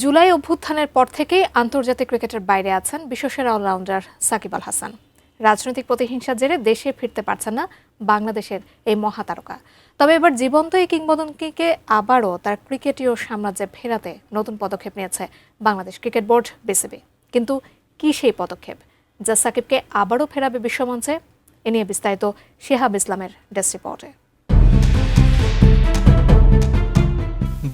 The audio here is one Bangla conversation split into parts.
জুলাই অভ্যুত্থানের পর থেকেই আন্তর্জাতিক ক্রিকেটের বাইরে আছেন বিশ্বসেরা অলরাউন্ডার সাকিব আল হাসান। রাজনৈতিক প্রতিহিংসার জেরে দেশে ফিরতে পারছেন না বাংলাদেশের এই মহাতারকা। তবে এবার জীবন্ত এই কিংবদন্তিকে আবারও তার ক্রিকেটীয় সাম্রাজ্যে ফেরাতে নতুন পদক্ষেপ নিয়েছে বাংলাদেশ ক্রিকেট বোর্ড বিসিবি। কিন্তু কি সেই পদক্ষেপ যা সাকিবকে আবারও ফেরাবে বিশ্বমঞ্চে? এ নিয়ে বিস্তারিত শিহাব ইসলামের ডেস্ক রিপোর্টে।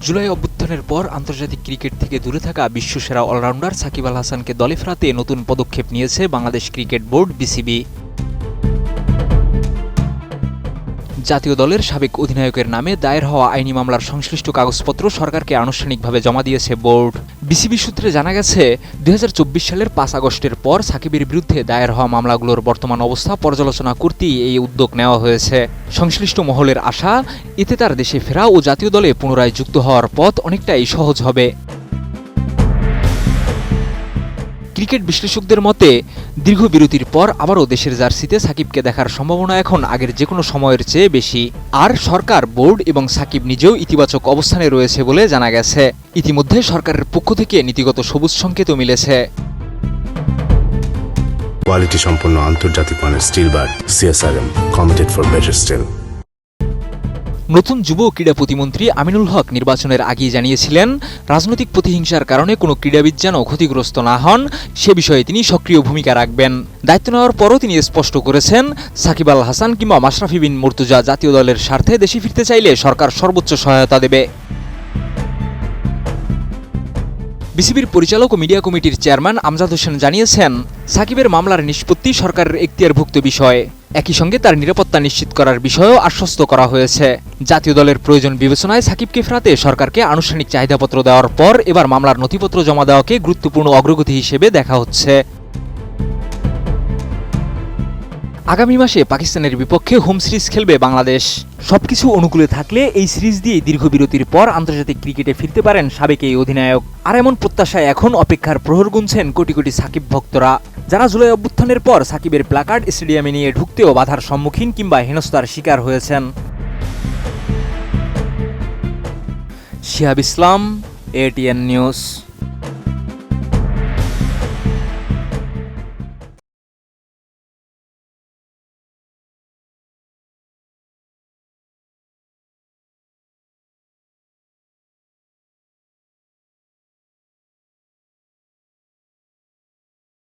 জুলাই অভ্যুত্থানের পর আন্তর্জাতিক ক্রিকেট থেকে দূরে থাকা বিশ্বসেরা অলরাউন্ডার সাকিব আল হাসানকে দলে ফেরাতে নতুন পদক্ষেপ নিয়েছে বাংলাদেশ ক্রিকেট বোর্ড বিসিবি। জাতীয় দলের সাবেক অধিনায়কের নামে দায়ের হওয়া আইনি মামলার সংশ্লিষ্ট কাগজপত্র সরকারকে আনুষ্ঠানিকভাবে জমা দিয়েছে বোর্ড। বিসিবি সূত্রে জানা গেছে ২০২৪ সালের ৫ আগস্টের পর সাকিবের বিরুদ্ধে দায়ের হওয়া মামলাগুলোর বর্তমান অবস্থা পর্যালোচনা করতেই এই উদ্যোগ নেওয়া হয়েছে। সংশ্লিষ্ট মহলের আশা, এতে তার দেশে ফেরা ও জাতীয় দলে পুনরায় যুক্ত হওয়ার পথ অনেকটাই সহজ হবে। ক্রিকেট বিশ্লেষকদের মতে দীর্ঘ বিরতির পর আবারও দেশের জার্সিতে সাকিবকে দেখার সম্ভাবনা এখন আগের যে কোনো সময়ের চেয়ে বেশি। আর সরকার, বোর্ড এবং সাকিব নিজেও ইতিবাচক অবস্থানে রয়েছে বলে জানা গেছে। ইতিমধ্যে সরকারের পক্ষ থেকে নীতিগত সবুজ সংকেতও মিলেছে। কোয়ালিটি সম্পন্ন আন্তর্জাতিক মানের still bar CSRM, committed for better still. নতুন যুব ক্রীড়া প্রতিমন্ত্রী আমিনুল হক নির্বাচনের আগেই জানিয়েছিলেন, রাজনৈতিক প্রতিহিংসার কারণে কোনো ক্রীড়াবিদ যেন ক্ষতিগ্রস্ত না হন সে বিষয়ে তিনি সক্রিয় ভূমিকা রাখবেন। দায়িত্ব নেওয়ার পরও তিনি স্পষ্ট করেছেন, সাকিব আল হাসান কিংবা মাশরাফি বিন মুর্তজা জাতীয় দলের স্বার্থে দেশে ফিরতে চাইলে সরকার সর্বোচ্চ সহায়তা দেবে। বিসিবির পরিচালক ও মিডিয়া কমিটির চেয়ারম্যান আমজাদ হোসেন জানিয়েছেন, সাকিবের মামলার নিষ্পত্তি সরকারের এখতিয়ারভুক্ত বিষয়। একই সঙ্গে তার নিরাপত্তা নিশ্চিত করার বিষয়েও আশ্বস্ত করা হয়েছে। জাতীয় দলের প্রয়োজন বিবেচনায় সাকিবকে ফেরাতে সরকারকে আনুষ্ঠানিক চাহিদাপত্র দেওয়ার পর এবার মামলার নথিপত্র জমা দেওয়াকে গুরুত্বপূর্ণ অগ্রগতি হিসেবে দেখা হচ্ছে। আগামী মাসে পাকিস্তানের বিপক্ষে হোম সিরিজ খেলবে বাংলাদেশ। সবকিছু অনুকূলে থাকলে এই সিরিজ দিয়ে দীর্ঘ বিরতির পর আন্তর্জাতিক ক্রিকেটে ফিরতে পারেন সাবেক এই অধিনায়ক। আর এমন প্রত্যাশায় এখন অপেক্ষার প্রহর গুনছেন কোটি কোটি সাকিব ভক্তরা, যারা জুলাই অভ্যুত্থানের পর সাকিবের প্ল্যাকার্ড স্টেডিয়ামে নিয়ে ঢুকতেও বাধার সম্মুখীন কিংবা হেনস্থার শিকার হয়েছেন। শিহাব ইসলাম, এটিএন নিউজ।